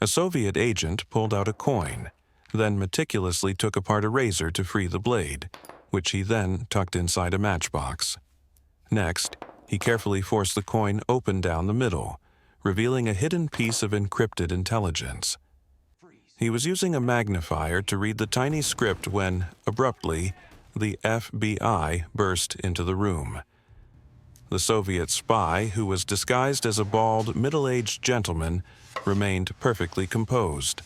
A Soviet agent pulled out a coin, then meticulously took apart a razor to free the blade, which he then tucked inside a matchbox. Next, he carefully forced the coin open down the middle, revealing a hidden piece of encrypted intelligence. He was using a magnifier to read the tiny script when, abruptly, the FBI burst into the room. The Soviet spy, who was disguised as a bald, middle-aged gentleman, remained perfectly composed.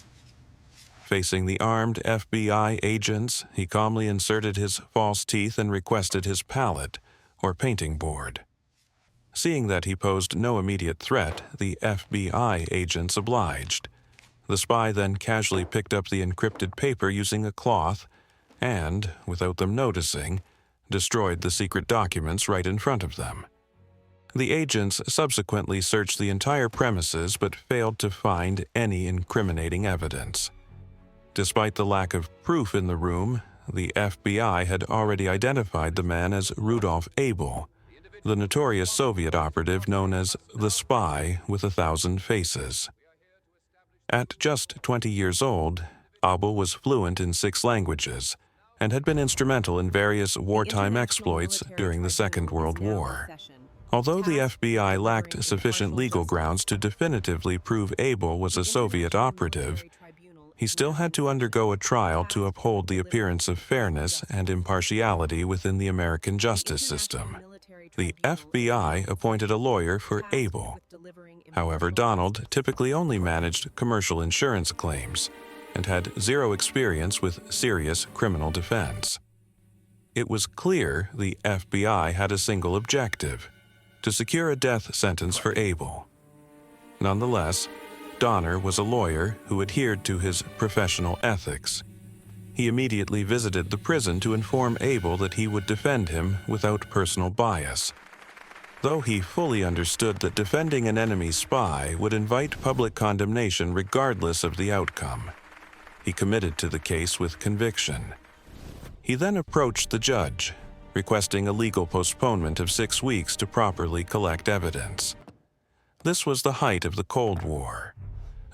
Facing the armed FBI agents, he calmly inserted his false teeth and requested his palette, or painting board. Seeing that he posed no immediate threat, the FBI agents obliged. The spy then casually picked up the encrypted paper using a cloth and, without them noticing, destroyed the secret documents right in front of them. The agents subsequently searched the entire premises but failed to find any incriminating evidence. Despite the lack of proof in the room, the FBI had already identified the man as Rudolf Abel, the notorious Soviet operative known as the Spy with 1,000 Faces. At just 20 years old, Abel was fluent in 6 languages and had been instrumental in various wartime exploits during the Second World War. Although the FBI lacked sufficient legal grounds to definitively prove Abel was a Soviet operative, he still had to undergo a trial to uphold the appearance of fairness and impartiality within the American justice system. The FBI appointed a lawyer for Abel. However, Donald typically only managed commercial insurance claims and had zero experience with serious criminal defense. It was clear the FBI had a single objective: to secure a death sentence for Abel. Nonetheless, Donner was a lawyer who adhered to his professional ethics. He immediately visited the prison to inform Abel that he would defend him without personal bias. Though he fully understood that defending an enemy spy would invite public condemnation regardless of the outcome, he committed to the case with conviction. He then approached the judge, requesting a legal postponement of 6 weeks to properly collect evidence. This was the height of the Cold War,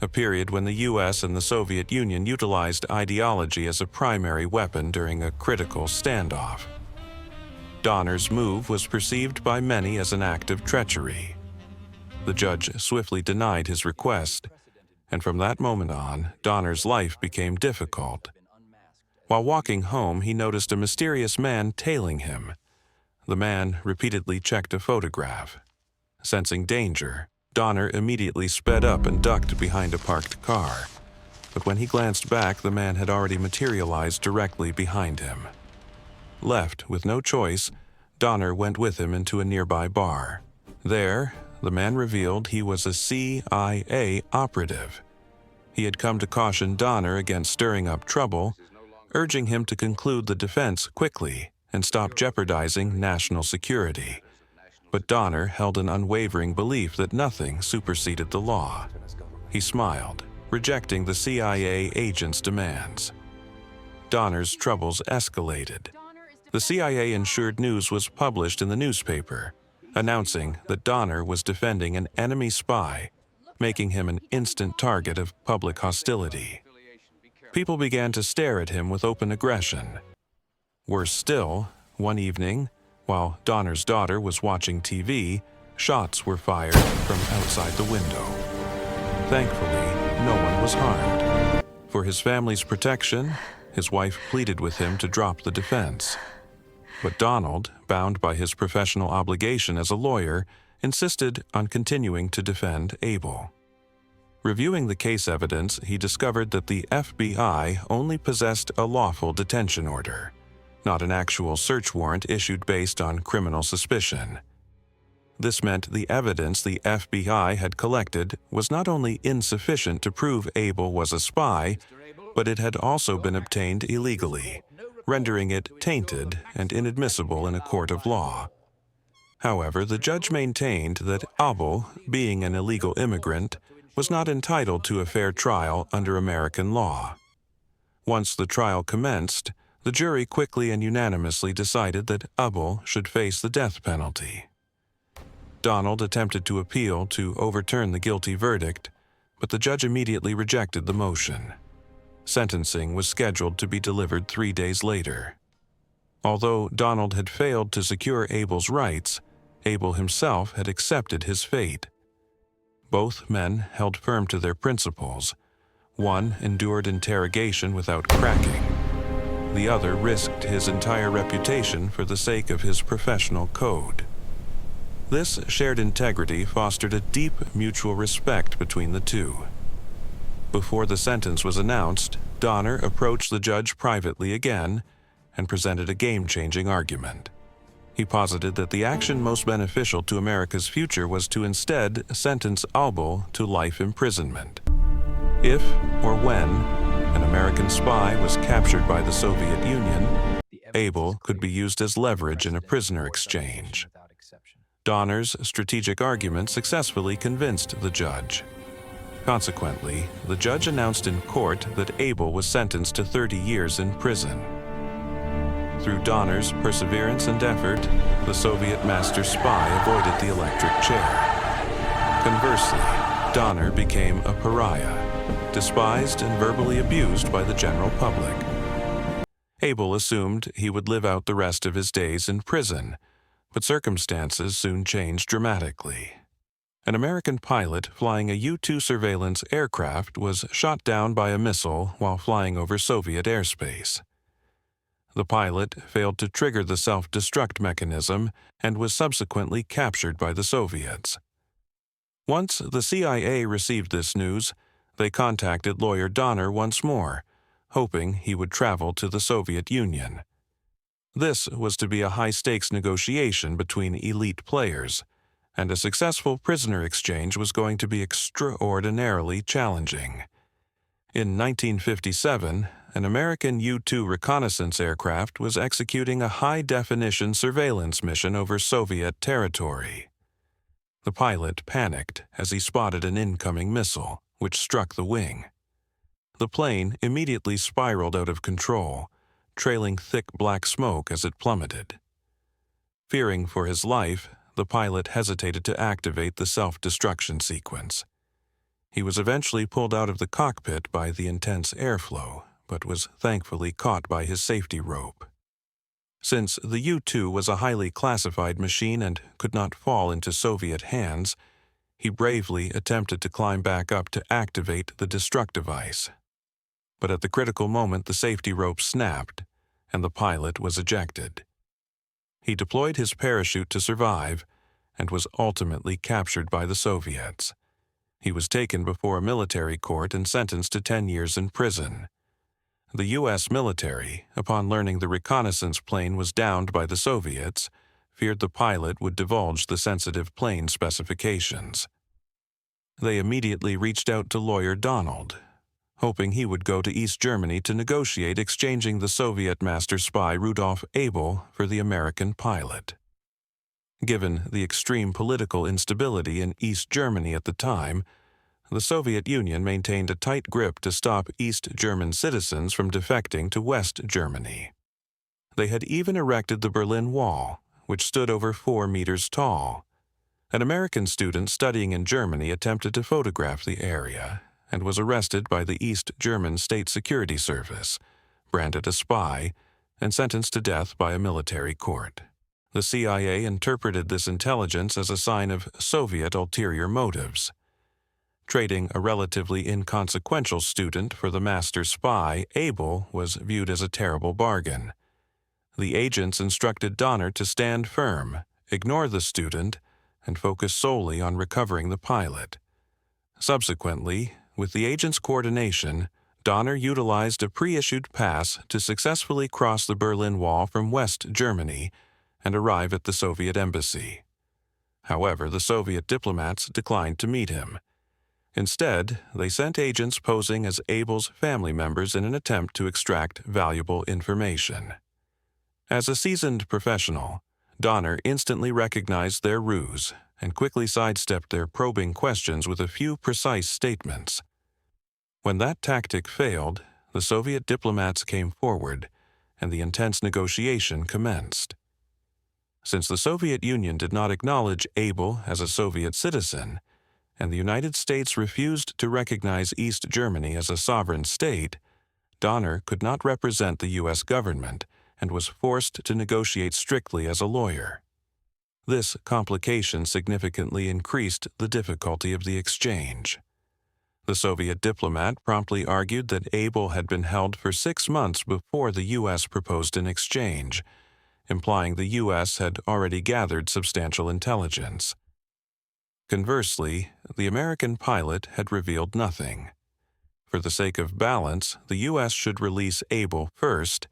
a period when the U.S. and the Soviet Union utilized ideology as a primary weapon during a critical standoff. Donner's move was perceived by many as an act of treachery. The judge swiftly denied his request, and from that moment on, Donner's life became difficult. While walking home, he noticed a mysterious man tailing him. The man repeatedly checked a photograph. Sensing danger, Donner immediately sped up and ducked behind a parked car. But when he glanced back, the man had already materialized directly behind him. Left with no choice, Donner went with him into a nearby bar. There, the man revealed he was a CIA operative. He had come to caution Donner against stirring up trouble, urging him to conclude the defense quickly and stop jeopardizing national security. But Donner held an unwavering belief that nothing superseded the law. He smiled, rejecting the CIA agent's demands. Donner's troubles escalated. The CIA-ensured news was published in the newspaper, announcing that Donner was defending an enemy spy, making him an instant target of public hostility. People began to stare at him with open aggression. Worse still, one evening, while Donner's daughter was watching TV, shots were fired from outside the window. Thankfully, no one was harmed. For his family's protection, his wife pleaded with him to drop the defense. But Donald, bound by his professional obligation as a lawyer, insisted on continuing to defend Abel. Reviewing the case evidence, he discovered that the FBI only possessed a lawful detention order, not an actual search warrant issued based on criminal suspicion. This meant the evidence the FBI had collected was not only insufficient to prove Abel was a spy, but it had also been obtained illegally, rendering it tainted and inadmissible in a court of law. However, the judge maintained that Abel, being an illegal immigrant, was not entitled to a fair trial under American law. Once the trial commenced, the jury quickly and unanimously decided that Abel should face the death penalty. Donald attempted to appeal to overturn the guilty verdict, but the judge immediately rejected the motion. Sentencing was scheduled to be delivered 3 days later. Although Donald had failed to secure Abel's rights, Abel himself had accepted his fate. Both men held firm to their principles. One endured interrogation without cracking. The other risked his entire reputation for the sake of his professional code. This shared integrity fostered a deep mutual respect between the two. Before the sentence was announced, Donner approached the judge privately again and presented a game-changing argument. He posited that the action most beneficial to America's future was to instead sentence Abel to life imprisonment. If or when an American spy was captured by the Soviet Union, Abel could be used as leverage in a prisoner exchange. Donner's strategic argument successfully convinced the judge. Consequently, the judge announced in court that Abel was sentenced to 30 years in prison. Through Donner's perseverance and effort, the Soviet master spy avoided the electric chair. Conversely, Donner became a pariah, despised and verbally abused by the general public. Abel assumed he would live out the rest of his days in prison, but circumstances soon changed dramatically. An American pilot flying a U-2 surveillance aircraft was shot down by a missile while flying over Soviet airspace. The pilot failed to trigger the self-destruct mechanism and was subsequently captured by the Soviets. Once the CIA received this news, they contacted lawyer Donner once more, hoping he would travel to the Soviet Union. This was to be a high-stakes negotiation between elite players, and a successful prisoner exchange was going to be extraordinarily challenging. In 1957, an American U-2 reconnaissance aircraft was executing a high-definition surveillance mission over Soviet territory. The pilot panicked as he spotted an incoming missile, which struck the wing. The plane immediately spiraled out of control, trailing thick black smoke as it plummeted. Fearing for his life, the pilot hesitated to activate the self-destruction sequence. He was eventually pulled out of the cockpit by the intense airflow, but was thankfully caught by his safety rope. Since the U-2 was a highly classified machine and could not fall into Soviet hands, he bravely attempted to climb back up to activate the destruct device. But at the critical moment, the safety rope snapped, and the pilot was ejected. He deployed his parachute to survive and was ultimately captured by the Soviets. He was taken before a military court and sentenced to 10 years in prison. The U.S. military, upon learning the reconnaissance plane was downed by the Soviets, feared the pilot would divulge the sensitive plane specifications. They immediately reached out to lawyer Donald, hoping he would go to East Germany to negotiate exchanging the Soviet master spy Rudolf Abel for the American pilot. Given the extreme political instability in East Germany at the time, the Soviet Union maintained a tight grip to stop East German citizens from defecting to West Germany. They had even erected the Berlin Wall, which stood over 4 meters tall. An American student studying in Germany attempted to photograph the area and was arrested by the East German State Security Service, branded a spy, and sentenced to death by a military court. The CIA interpreted this intelligence as a sign of Soviet ulterior motives. Trading a relatively inconsequential student for the master spy, Abel, was viewed as a terrible bargain. The agents instructed Donner to stand firm, ignore the student, and focus solely on recovering the pilot. Subsequently, with the agents' coordination, Donner utilized a pre-issued pass to successfully cross the Berlin Wall from West Germany and arrive at the Soviet embassy. However, the Soviet diplomats declined to meet him. Instead, they sent agents posing as Abel's family members in an attempt to extract valuable information. As a seasoned professional, Donner instantly recognized their ruse and quickly sidestepped their probing questions with a few precise statements. When that tactic failed, the Soviet diplomats came forward, and the intense negotiation commenced. Since the Soviet Union did not acknowledge Abel as a Soviet citizen, and the United States refused to recognize East Germany as a sovereign state, Donner could not represent the U.S. government and was forced to negotiate strictly as a lawyer. This complication significantly increased the difficulty of the exchange. The Soviet diplomat promptly argued that Abel had been held for 6 months before the U.S. proposed an exchange, implying the U.S. had already gathered substantial intelligence. Conversely, the American pilot had revealed nothing. For the sake of balance, the U.S. should release Abel first,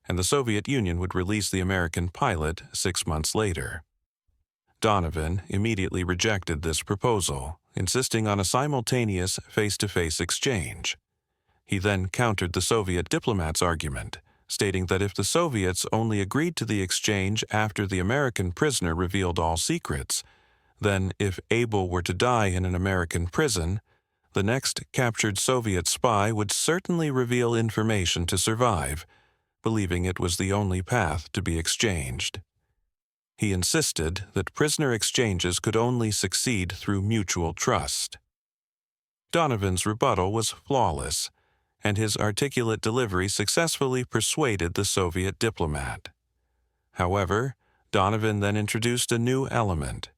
and the Soviet Union would release the American pilot 6 months later. Donovan immediately rejected this proposal, insisting on a simultaneous face-to-face exchange. He then countered the Soviet diplomat's argument, stating that if the Soviets only agreed to the exchange after the American prisoner revealed all secrets, then if Abel were to die in an American prison, the next captured Soviet spy would certainly reveal information to survive, believing it was the only path to be exchanged. He insisted that prisoner exchanges could only succeed through mutual trust. Donovan's rebuttal was flawless, and his articulate delivery successfully persuaded the Soviet diplomat. However, Donovan then introduced a new element.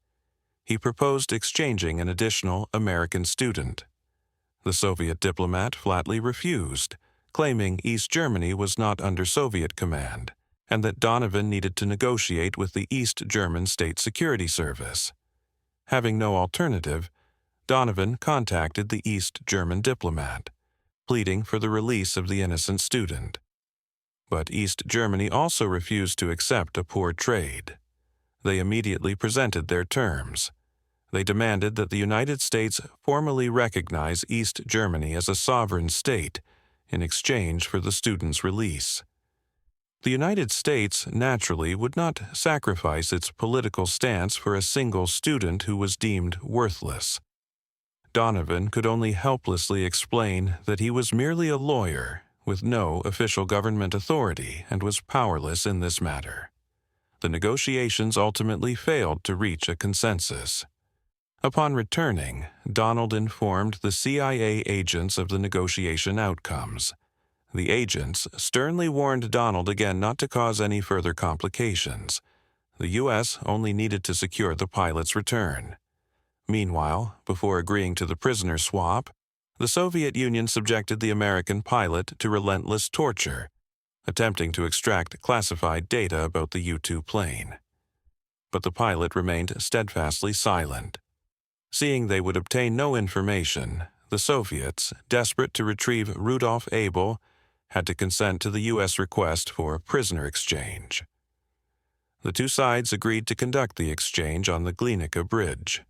He proposed exchanging an additional American student. The Soviet diplomat flatly refused, claiming East Germany was not under Soviet command, and that Donovan needed to negotiate with the East German State Security Service. Having no alternative, Donovan contacted the East German diplomat, pleading for the release of the innocent student. But East Germany also refused to accept a poor trade. They immediately presented their terms. They demanded that the United States formally recognize East Germany as a sovereign state in exchange for the student's release. The United States naturally would not sacrifice its political stance for a single student who was deemed worthless. Donovan could only helplessly explain that he was merely a lawyer with no official government authority and was powerless in this matter. The negotiations ultimately failed to reach a consensus. Upon returning, Donald informed the CIA agents of the negotiation outcomes. The agents sternly warned Donald again not to cause any further complications. The U.S. only needed to secure the pilot's return. Meanwhile, before agreeing to the prisoner swap, the Soviet Union subjected the American pilot to relentless torture, attempting to extract classified data about the U-2 plane. But the pilot remained steadfastly silent. Seeing they would obtain no information, the Soviets, desperate to retrieve Rudolf Abel, had to consent to the U.S. request for a prisoner exchange. The two sides agreed to conduct the exchange on the Glinica Bridge.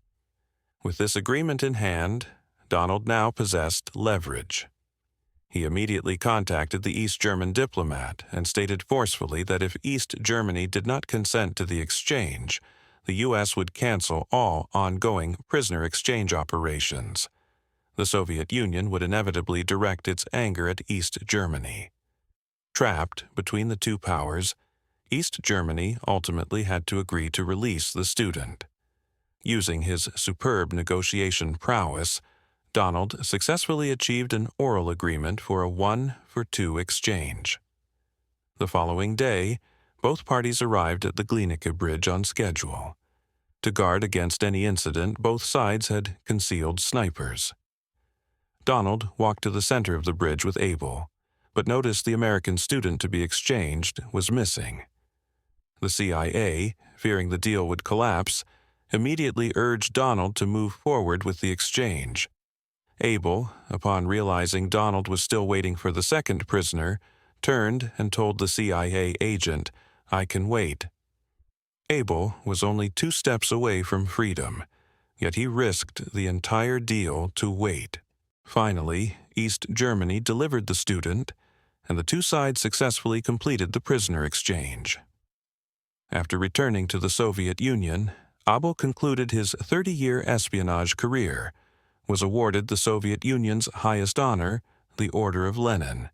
With this agreement in hand, Donald now possessed leverage. He immediately contacted the East German diplomat and stated forcefully that if East Germany did not consent to the exchange, the U.S. would cancel all ongoing prisoner exchange operations. The Soviet Union would inevitably direct its anger at East Germany. Trapped between the two powers, East Germany ultimately had to agree to release the student. Using his superb negotiation prowess, Donald successfully achieved an oral agreement for a 1-for-2 exchange. The following day, both parties arrived at the Glinica Bridge on schedule. To guard against any incident, both sides had concealed snipers. Donald walked to the center of the bridge with Abel, but noticed the American student to be exchanged was missing. The CIA, fearing the deal would collapse, immediately urged Donald to move forward with the exchange. Abel, upon realizing Donald was still waiting for the second prisoner, turned and told the CIA agent, "I can wait." Abel was only 2 steps away from freedom, yet he risked the entire deal to wait. Finally, East Germany delivered the student, and the two sides successfully completed the prisoner exchange. After returning to the Soviet Union, Abel concluded his 30-year espionage career, was awarded the Soviet Union's highest honor, the Order of Lenin,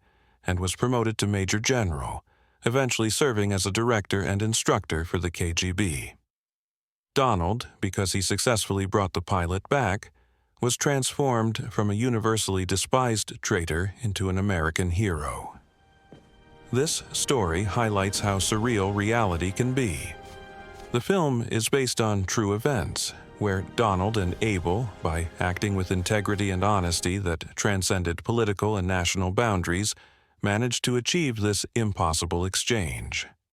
and was promoted to Major General, eventually serving as a director and instructor for the KGB. Donald, because he successfully brought the pilot back, was transformed from a universally despised traitor into an American hero. This story highlights how surreal reality can be. The film is based on true events, where Donald and Abel, by acting with integrity and honesty that transcended political and national boundaries, managed to achieve this impossible exchange.